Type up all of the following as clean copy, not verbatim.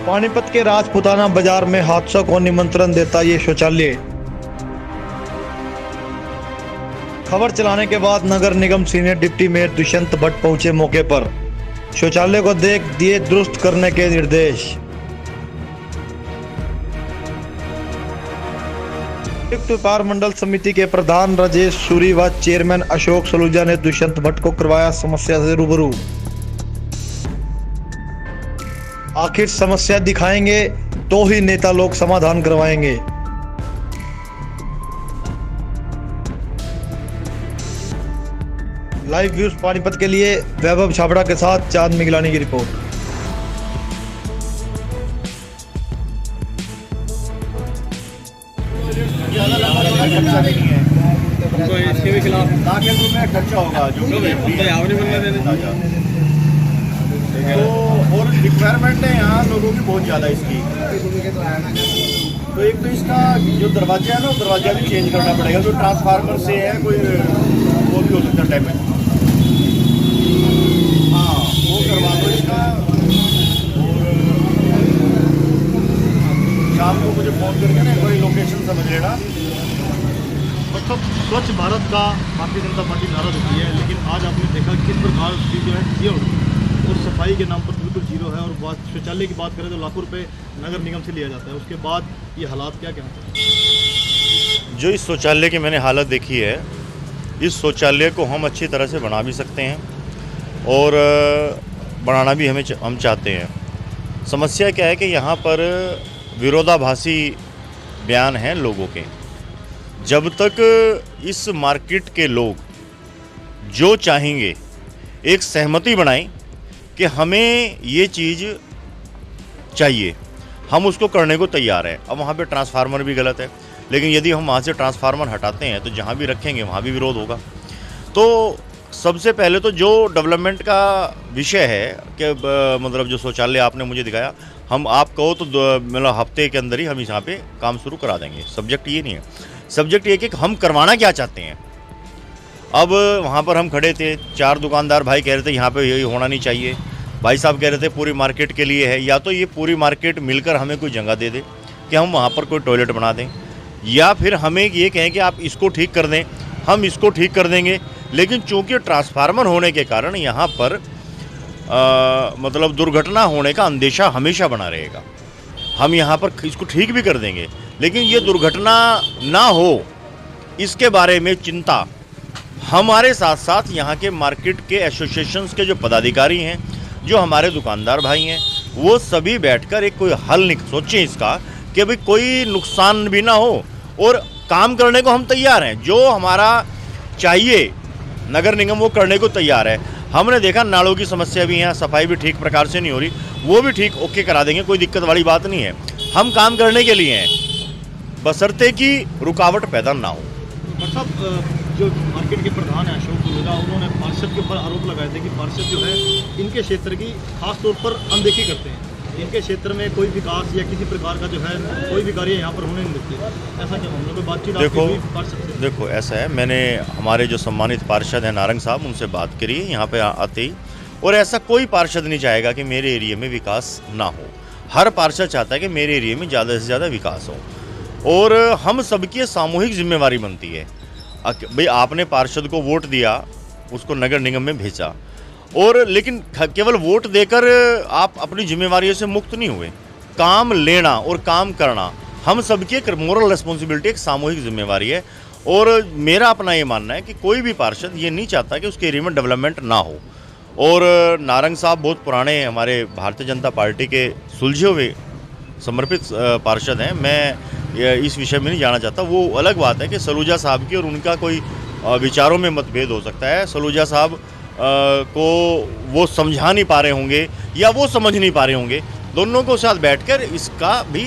पानीपत के राजपुताना बाजार में हादसों को निमंत्रण देता ये शौचालय। खबर चलाने के बाद नगर निगम senior deputy mayor Dushyant Bhatt पहुंचे मौके पर। शौचालय को देख दिए दुरुस्त करने के निर्देश। संयुक्त व्यापार मंडल समिति के प्रधान राजेश सूरी व चेयरमैन अशोक सलूजा ने दुष्यंत भट्ट को करवाया समस्या से रूबरू। आखिर समस्या दिखाएंगे तो ही नेता लोग समाधान करवाएंगे। लाइव व्यूज पानीपत के लिए वैभव छाबड़ा के साथ चांद मिगलानी की रिपोर्ट। खर्चा नहीं है तो इसके भी खिलाफ लाख रुपए खर्चा होगा जो तो और रिक्वायरमेंट है यहाँ लोगों की बहुत ज़्यादा इसकी। तो एक तो इसका जो दरवाजा है ना दरवाजा भी चेंज करना पड़ेगा, जो ट्रांसफार्मर से है कोई वो भी हो सकता है डैमेज। हाँ वो करवा दो इसका। और शाम को मुझे फ़ोन करके ना कोई लोकेशन समझ लेना। मतलब स्वच्छ भारत का भारतीय जनता पार्टी नारा देती है, लेकिन आज आपने देखा किस प्रकार की जो है जीरो और सफाई के नाम पर बिल्कुल जीरो है। और बात शौचालय की बात करें तो लाखों रुपए नगर निगम से लिया जाता है, उसके बाद ये हालात क्या कहना चाहिए? जो इस शौचालय की मैंने हालत देखी है, इस शौचालय को हम अच्छी तरह से बना भी सकते हैं और बनाना भी हम चाहते हैं। समस्या क्या है कि यहाँ पर विरोधाभासी बयान हैं लोगों के। जब तक इस मार्केट के लोग जो चाहेंगे एक सहमति बनाएं कि हमें ये चीज़ चाहिए, हम उसको करने को तैयार हैं। अब वहाँ पे ट्रांसफार्मर भी गलत है, लेकिन यदि हम वहाँ से ट्रांसफार्मर हटाते हैं तो जहाँ भी रखेंगे वहाँ भी विरोध होगा। तो सबसे पहले तो जो डेवलपमेंट का विषय है कि मतलब जो शौचालय आपने मुझे दिखाया, हम आप कहो तो मतलब हफ्ते के अंदर ही हम यहाँ पे काम शुरू करा देंगे। सब्जेक्ट ये नहीं है, सब्जेक्ट ये कि हम करवाना क्या चाहते हैं। अब वहाँ पर हम खड़े थे, 4 दुकानदार भाई कह रहे थे यहाँ पे ये होना नहीं चाहिए। भाई साहब कह रहे थे पूरी मार्केट के लिए है, या तो ये पूरी मार्केट मिलकर हमें कोई जगह दे दे कि हम वहाँ पर कोई टॉयलेट बना दें, या फिर हमें ये कहें कि आप इसको ठीक कर दें, हम इसको ठीक कर देंगे। लेकिन चूँकि ट्रांसफार्मर होने के कारण यहाँ पर मतलब दुर्घटना होने का अंदेशा हमेशा बना रहेगा। हम यहाँ पर इसको ठीक भी कर देंगे, लेकिन ये दुर्घटना ना हो इसके बारे में चिंता हमारे साथ साथ यहाँ के मार्केट के एसोसिएशंस के जो पदाधिकारी हैं, जो हमारे दुकानदार भाई हैं, वो सभी बैठकर एक कोई हल सोचें इसका कि भाई कोई नुकसान भी ना हो। और काम करने को हम तैयार हैं, जो हमारा चाहिए नगर निगम वो करने को तैयार है। हमने देखा नालों की समस्या भी है, सफाई भी ठीक प्रकार से नहीं हो रही, वो भी ठीक ओके करा देंगे, कोई दिक्कत वाली बात नहीं है। हम काम करने के लिए हैं, बशर्ते कि रुकावट पैदा ना हो। मतलब जो मार्केट के प्रधान है अशोक सलूजा, उन्होंने पार्षद के ऊपर आरोप लगाए थे कि पार्षद जो है इनके क्षेत्र की खास तौर पर अनदेखी करते हैं, इनके क्षेत्र में कोई विकास या किसी प्रकार का जो है कोई भी कार्य यहाँ पर होने नहीं देते। ऐसा क्या मामला, कोई बातचीत देखो ऐसा है, मैंने हमारे जो सम्मानित पार्षद हैं नारंग साहब, उनसे बात करी है यहाँ पे आते ही, और ऐसा कोई पार्षद नहीं चाहेगा कि मेरे एरिया में विकास ना हो। हर पार्षद चाहता है कि मेरे एरिया में ज़्यादा से ज़्यादा विकास हो, और हम सबकी सामूहिक जिम्मेवारी बनती है। भाई आपने पार्षद को वोट दिया, उसको नगर निगम में भेजा, और लेकिन केवल वोट देकर आप अपनी जिम्मेवारियों से मुक्त नहीं हुए। काम लेना और काम करना हम सबकी एक मोरल रिस्पॉन्सिबिलिटी, एक सामूहिक जिम्मेवारी है। और मेरा अपना ये मानना है कि कोई भी पार्षद ये नहीं चाहता कि उसके एरिया में डेवलपमेंट ना हो। और नारंग साहब बहुत पुराने हमारे भारतीय जनता पार्टी के सुलझे हुए समर्पित पार्षद हैं। मैं इस विषय में नहीं जाना चाहता। वो अलग बात है कि सलूजा साहब की और उनका कोई विचारों में मतभेद हो सकता है। सलूजा साहब को वो समझा नहीं पा रहे होंगे या वो समझ नहीं पा रहे होंगे, दोनों को साथ बैठकर इसका भी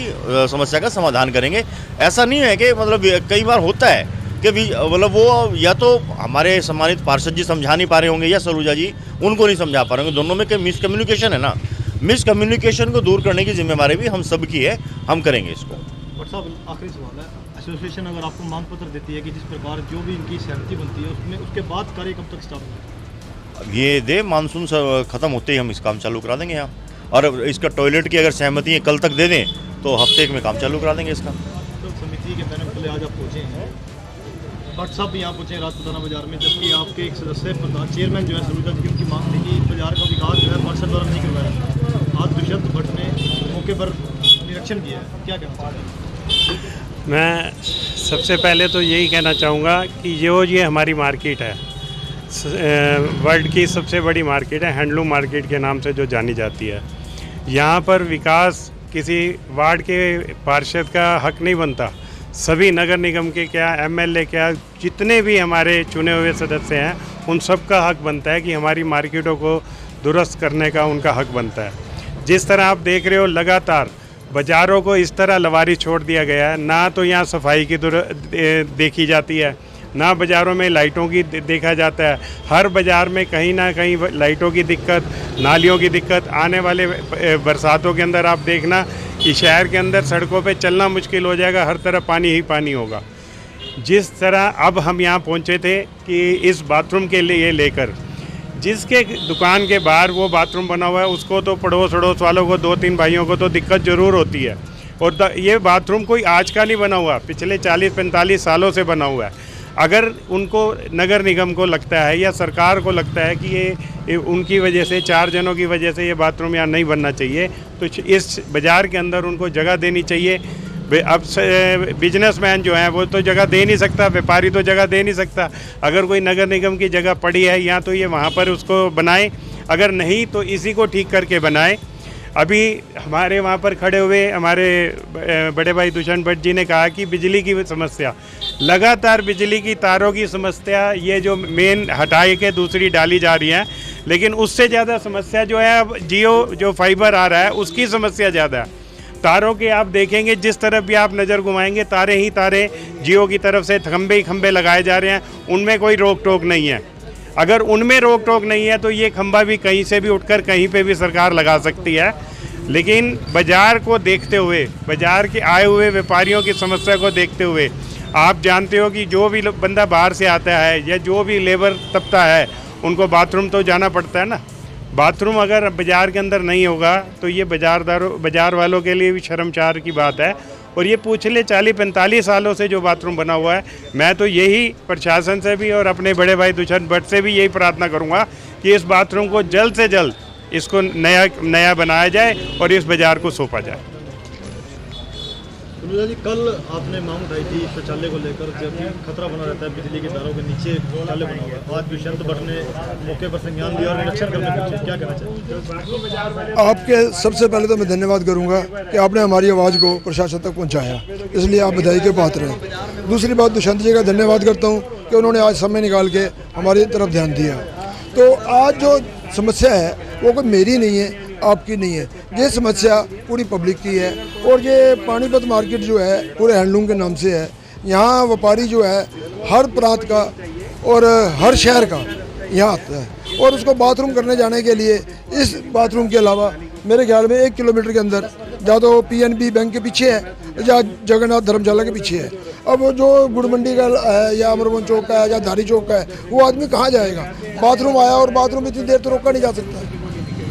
समस्या का समाधान करेंगे। ऐसा नहीं है कि मतलब कई बार होता है कि मतलब वो या तो हमारे सम्मानित पार्षद जी समझा नहीं पा रहे होंगे या सलूजा जी उनको नहीं समझा पा रहे होंगे, दोनों में कई मिसकम्युनिकेशन है ना। मिसकम्युनिकेशन को दूर करने की जिम्मेवारी भी हम सब की है, हम करेंगे इसको। बट साहब आखिरी सवाल है, एसोसिएशन अगर आपको मांग पत्र देती है कि जिस प्रकार जो भी इनकी सहमति बनती है उसमें, उसके बाद कार्य कब तक स्टार्ट होगा? ये मानसून ख़त्म होते ही हम इस काम चालू करा देंगे यहाँ। और इसका टॉयलेट की अगर सहमति कल तक दे दें तो हफ्ते में काम चालू करा देंगे इसका। तो समिति के पैनल पहले आज आप पहुँचे हैं, भट्ट साहब भी यहाँ पहुँचे राजपुताना बाजार में, जबकि आपके एक सदस्य प्रधान चेयरमैन जो है सरोजा जी, उनकी मांग थी कि बाजार का विकास जो है पार्षद द्वारा नहीं करवाया। आज दुष्यंत भट्ट ने मौके पर निरीक्षण किया है, क्या कहना चाहते हैं? मैं सबसे पहले तो यही कहना चाहूँगा कि ये हमारी मार्केट है, वर्ल्ड की सबसे बड़ी मार्केट है, हैंडलूम मार्केट के नाम से जो जानी जाती है। यहाँ पर विकास किसी वार्ड के पार्षद का हक नहीं बनता, सभी नगर निगम के क्या एमएलए क्या जितने भी हमारे चुने हुए सदस्य हैं उन सब का हक बनता है कि हमारी मार्केटों को दुरुस्त करने का उनका हक बनता है। जिस तरह आप देख रहे हो लगातार बाज़ारों को इस तरह लवारी छोड़ दिया गया है, ना तो यहाँ सफाई की देखी जाती है, ना बाज़ारों में लाइटों की देखा जाता है। हर बाज़ार में कहीं ना कहीं लाइटों की दिक्कत, नालियों की दिक्कत। आने वाले बरसातों के अंदर आप देखना कि शहर के अंदर सड़कों पे चलना मुश्किल हो जाएगा, हर तरफ पानी ही पानी होगा। जिस तरह अब हम यहाँ पहुँचे थे कि इस बाथरूम के लिए लेकर जिसके दुकान के बाहर वो बाथरूम बना हुआ है उसको तो पड़ोस अड़ोस वालों को 2-3 भाइयों को तो दिक्कत ज़रूर होती है। और ये बाथरूम कोई आज का नहीं बना हुआ, पिछले 40-45 सालों से बना हुआ है। अगर उनको नगर निगम को लगता है या सरकार को लगता है कि ये उनकी वजह से 4 जनों की वजह से ये बाथरूम यहाँ नहीं बनना चाहिए तो इस बाज़ार के अंदर उनको जगह देनी चाहिए। अब बिजनेसमैन जो है वो तो जगह दे नहीं सकता, व्यापारी तो जगह दे नहीं सकता। अगर कोई नगर निगम की जगह पड़ी है या तो ये वहाँ पर उसको बनाए, अगर नहीं तो इसी को ठीक करके बनाए। अभी हमारे वहाँ पर खड़े हुए हमारे बड़े भाई दुष्यंत भट्ट जी ने कहा कि बिजली की समस्या, लगातार बिजली की तारों की समस्या ये जो मेन हटाए के दूसरी डाली जा रही है, लेकिन उससे ज़्यादा समस्या जो है अब जियो जो फाइबर आ रहा है उसकी समस्या ज़्यादा है। तारों के आप देखेंगे जिस तरफ भी आप नज़र घुमाएंगे तारे ही तारे, जियो की तरफ से खंबे ही खंबे लगाए जा रहे हैं, उनमें कोई रोक टोक नहीं है। अगर उनमें रोक टोक नहीं है तो ये खंबा भी कहीं से भी उठकर कहीं पे भी सरकार लगा सकती है। लेकिन बाज़ार को देखते हुए, बाज़ार के आए हुए व्यापारियों की समस्या को देखते हुए, आप जानते हो कि जो भी बंदा बाहर से आता है या जो भी लेबर तबका है उनको बाथरूम तो जाना पड़ता है ना। बाथरूम अगर बाज़ार के अंदर नहीं होगा तो ये बाज़ार वालों के लिए भी शर्मसार की बात है। और ये पिछले 40-45 सालों से जो बाथरूम बना हुआ है, मैं तो यही प्रशासन से भी और अपने बड़े भाई दुष्यंत भट्ट से भी यही प्रार्थना करूँगा कि इस बाथरूम को जल्द से जल्द इसको नया बनाया जाए और इस बाज़ार को सौंपा जाए। अनुजा जी, कल आपने मांग उठाई थी शौचालय को लेकर, जबकि खतरा बना रहता है बिजली के तारों के नीचे शौचालय बना हुआ है। आज दुष्यंत भट्ट ने मौके पर संज्ञान लिया और निरीक्षण करने पहुंचे, क्या कहना चाहिए? आपके सबसे पहले तो मैं धन्यवाद करूंगा कि आपने हमारी आवाज़ को प्रशासन तक पहुंचाया, इसलिए आप बधाई के पात्र हैं। दूसरी बात, दुष्यंत जी का धन्यवाद करता हूं कि उन्होंने आज समय निकाल के हमारी तरफ ध्यान दिया। तो आज जो समस्या है वो कोई मेरी नहीं है, आपकी नहीं है, ये समस्या पूरी पब्लिक की है। और ये पानीपत मार्केट जो है पूरे हैंडलूम के नाम से है। यहाँ व्यापारी जो है हर प्रांत का और हर शहर का यहाँ आता है और उसको बाथरूम करने जाने के लिए इस बाथरूम के अलावा मेरे ख्याल में 1 किलोमीटर के अंदर या तो PNB बैंक के पीछे है या जगन्नाथ धर्मशाला के पीछे है। अब वो जो गुड़ मंडी का है या अमरवन चौक का है या धारी चौक का है, वो आदमी कहाँ जाएगा? बाथरूम आया और बाथरूम इतनी देर तो रोका नहीं जा सकता,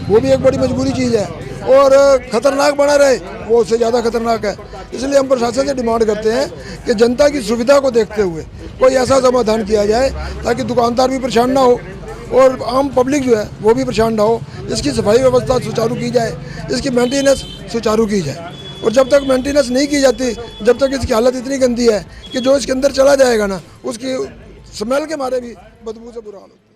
वो भी एक बड़ी मजबूरी चीज़ है। और ख़तरनाक बना रहे वो उससे ज़्यादा खतरनाक है। इसलिए हम प्रशासन से डिमांड करते हैं कि जनता की सुविधा को देखते हुए कोई ऐसा समाधान किया जाए ताकि दुकानदार भी परेशान ना हो और आम पब्लिक जो है वो भी परेशान ना हो। इसकी सफाई व्यवस्था सुचारू की जाए, इसकी मेंटेनेंस सुचारू की जाए। और जब तक मेंटेनेंस नहीं की जाती, जब तक इसकी हालत इतनी गंदी है कि जो इसके अंदर चला जाएगा ना, उसकी स्मेल के मारे भी बदबू से बुरा हाल होता है।